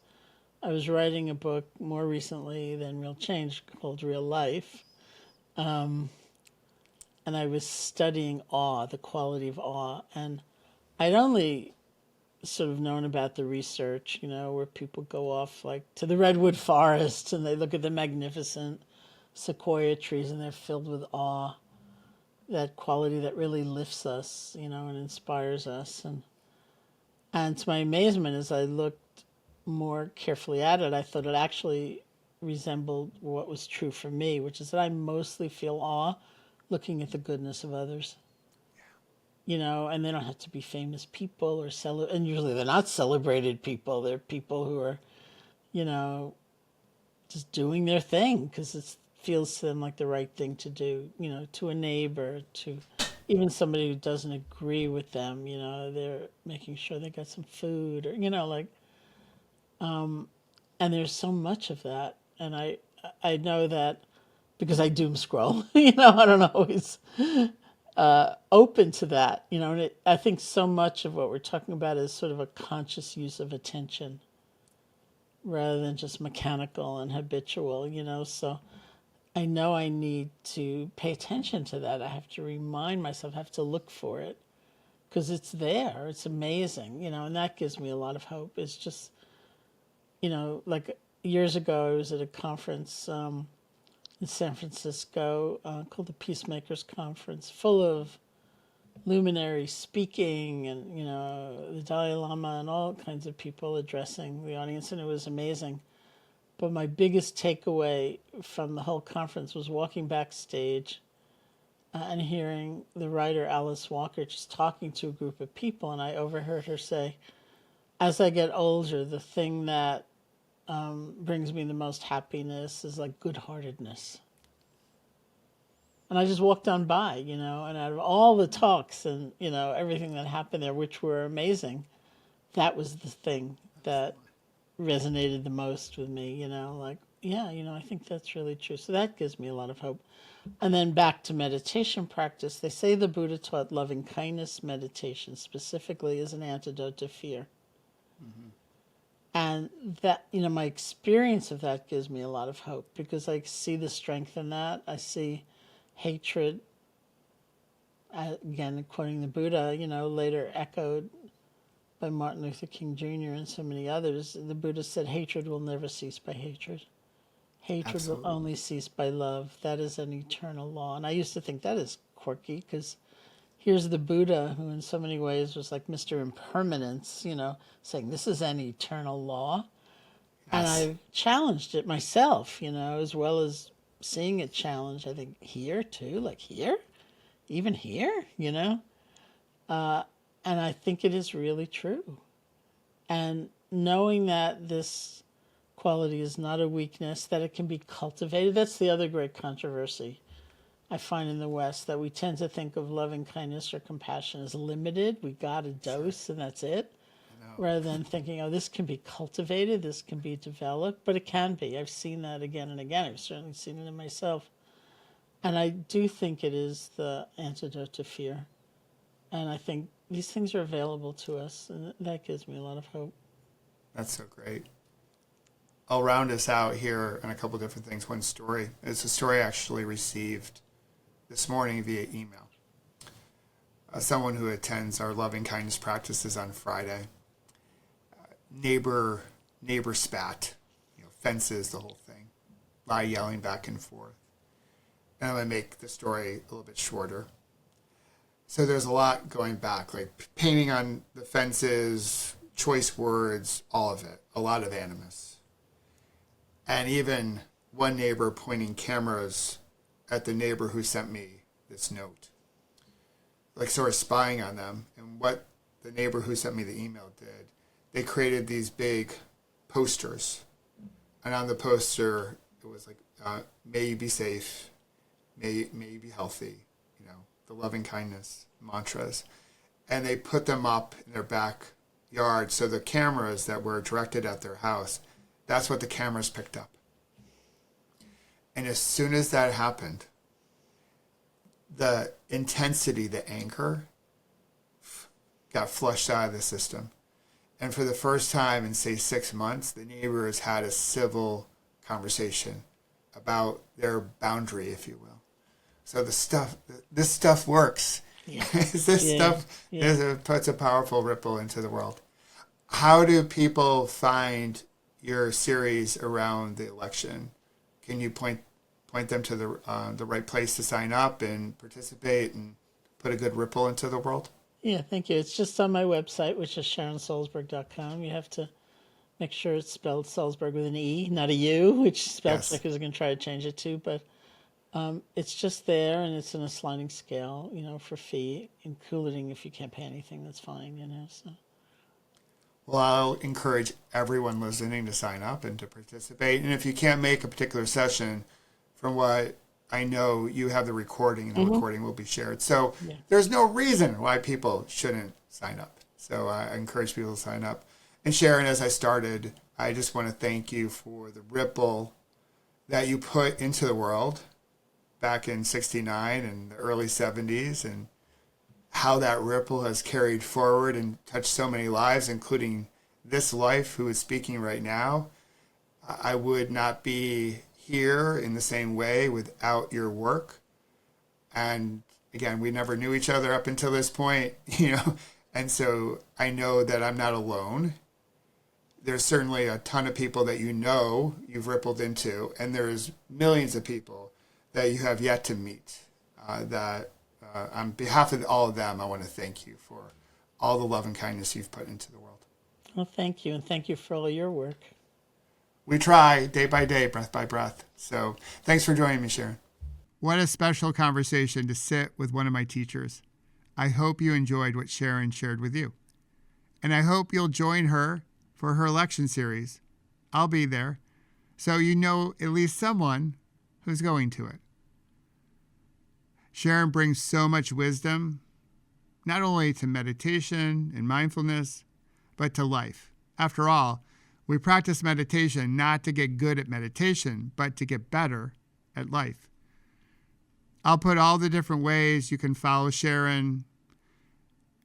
writing a book more recently than Real Change called Real Life. And I was studying awe, the quality of awe. And I'd only sort of known about the research, where people go off like to the redwood forest and they look at the magnificent sequoia trees and they're filled with awe, that quality that really lifts us, and inspires us. And to my amazement, as I looked more carefully at it, I thought it actually resembled what was true for me, which is that I mostly feel awe looking at the goodness of others. And they don't have to be famous people or and usually they're not celebrated people. They're people who are, just doing their thing because it feels to them like the right thing to do, to a neighbor, to even somebody who doesn't agree with them, they're making sure they got some food or, and there's so much of that. And I know that because I doom scroll, I don't always open to that, and I think so much of what we're talking about is sort of a conscious use of attention rather than just mechanical and habitual, so I know I need to pay attention to that. I have to remind myself, I have to look for it because it's there. It's amazing, and that gives me a lot of hope. It's just, like years ago, I was at a conference in San Francisco called the Peacemakers Conference, full of luminaries speaking and, the Dalai Lama and all kinds of people addressing the audience, and it was amazing. But my biggest takeaway from the whole conference was walking backstage and hearing the writer Alice Walker just talking to a group of people, and I overheard her say, as I get older, the thing that brings me the most happiness is like good-heartedness. And I just walked on by, and out of all the talks and, everything that happened there, which were amazing, that was the thing that resonated the most with me, like, I think that's really true. So that gives me a lot of hope. And then back to meditation practice, they say the Buddha taught loving kindness meditation specifically as an antidote to fear. Mm-hmm. And that, my experience of that gives me a lot of hope because I see the strength in that. I see hatred, again, quoting the Buddha, later echoed by Martin Luther King Jr. and so many others. The Buddha said, hatred will never cease by hatred. Hatred Absolutely. Will only cease by love. That is an eternal law. And I used to think that is quirky because here's the Buddha, who in so many ways was like Mr. Impermanence, saying this is an eternal law. And Yes. I've challenged it myself, as well as seeing it challenged. I think here too, like here, even here, and I think it is really true. And knowing that this quality is not a weakness, that it can be cultivated. That's the other great controversy I find in the West, that we tend to think of loving kindness or compassion as limited. We got a dose and that's it. Rather than thinking, oh, this can be cultivated, this can be developed, but it can be. I've seen that again and again. I've certainly seen it in myself. And I do think it is the antidote to fear. And I think these things are available to us, and that gives me a lot of hope. That's so great. I'll round us out here on a couple different things. One story. It's a story I actually received this morning via email. Someone who attends our loving kindness practices on Friday. Neighbor spat, fences, the whole thing. A lot of yelling back and forth. And I'm going to make the story a little bit shorter. So there's a lot going back, like painting on the fences, choice words, all of it, a lot of animus. And even one neighbor pointing cameras at the neighbor who sent me this note, like sort of spying on them. And what the neighbor who sent me the email did, they created these big posters. And on the poster, it was like, may you be safe, may you be healthy, the loving kindness mantras. And they put them up in their backyard. So the cameras that were directed at their house, that's what the cameras picked up. And as soon as that happened, the intensity, the anger, got flushed out of the system. And for the first time in, say, 6 months, the neighbors had a civil conversation about their boundary, if you will. So this stuff works. Yeah. Puts a powerful ripple into the world. How do people find your series around the election? Can you point them to the right place to sign up and participate and put a good ripple into the world? Yeah, thank you. It's just on my website, which is SharonSalzberg.com. You have to make sure it's spelled Salzberg with an E, not a U, which spell checkers are going to try to change it to. But it's just there, and it's in a sliding scale, for fee, including if you can't pay anything, that's fine, So. Well, I'll encourage everyone listening to sign up and to participate. And if you can't make a particular session, from what I know, you have the recording, and the recording will be shared. So there's no reason why people shouldn't sign up. So I encourage people to sign up. And Sharon, as I started, I just want to thank you for the ripple that you put into the world back in 69 and the early 70s, and how that ripple has carried forward and touched so many lives, including this life who is speaking right now. I would not be here in the same way without your work. And again, we never knew each other up until this point, and so I know that I'm not alone. There's certainly a ton of people that you've rippled into, and there's millions of people that you have yet to meet. On behalf of all of them, I want to thank you for all the love and kindness you've put into the world. Well, thank you, and thank you for all your work. We try day by day, breath by breath. So thanks for joining me, Sharon. What a special conversation to sit with one of my teachers. I hope you enjoyed what Sharon shared with you. And I hope you'll join her for her election series. I'll be there, so you know at least someone who's going to it. Sharon brings so much wisdom, not only to meditation and mindfulness, but to life. After all, we practice meditation not to get good at meditation, but to get better at life. I'll put all the different ways you can follow Sharon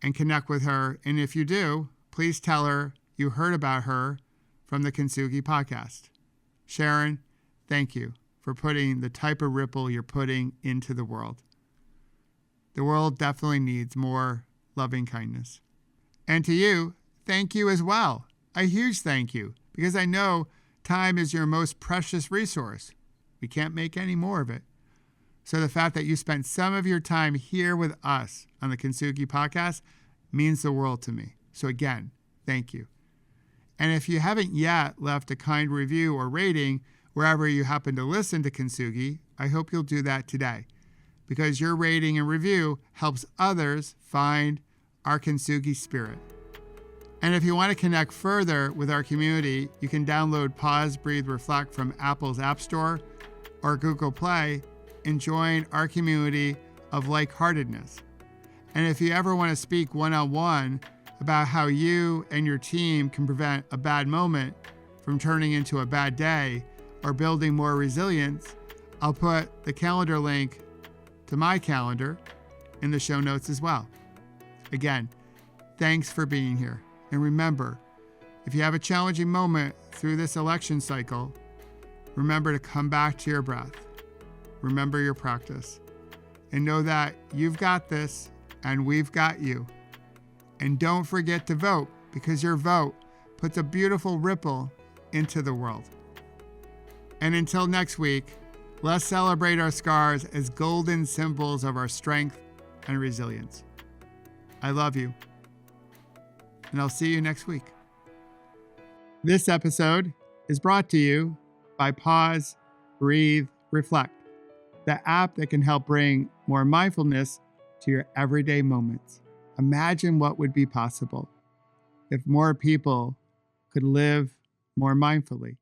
and connect with her. And if you do, please tell her you heard about her from the Kintsugi podcast. Sharon, thank you for putting the type of ripple you're putting into the world. The world definitely needs more loving kindness. And to you, thank you as well. A huge thank you, because I know time is your most precious resource. We can't make any more of it. So the fact that you spent some of your time here with us on the Kintsugi podcast means the world to me. So again, thank you. And if you haven't yet left a kind review or rating wherever you happen to listen to Kintsugi, I hope you'll do that today, because your rating and review helps others find our Kintsugi spirit. And if you want to connect further with our community, you can download Pause, Breathe, Reflect from Apple's App Store or Google Play and join our community of like-heartedness. And if you ever want to speak one-on-one about how you and your team can prevent a bad moment from turning into a bad day or building more resilience, I'll put the calendar link to my calendar in the show notes as well. Again, thanks for being here. And remember, if you have a challenging moment through this election cycle, remember to come back to your breath. Remember your practice. And know that you've got this and we've got you. And don't forget to vote, because your vote puts a beautiful ripple into the world. And until next week, let's celebrate our scars as golden symbols of our strength and resilience. I love you. And I'll see you next week. This episode is brought to you by Pause, Breathe, Reflect, the app that can help bring more mindfulness to your everyday moments. Imagine what would be possible if more people could live more mindfully.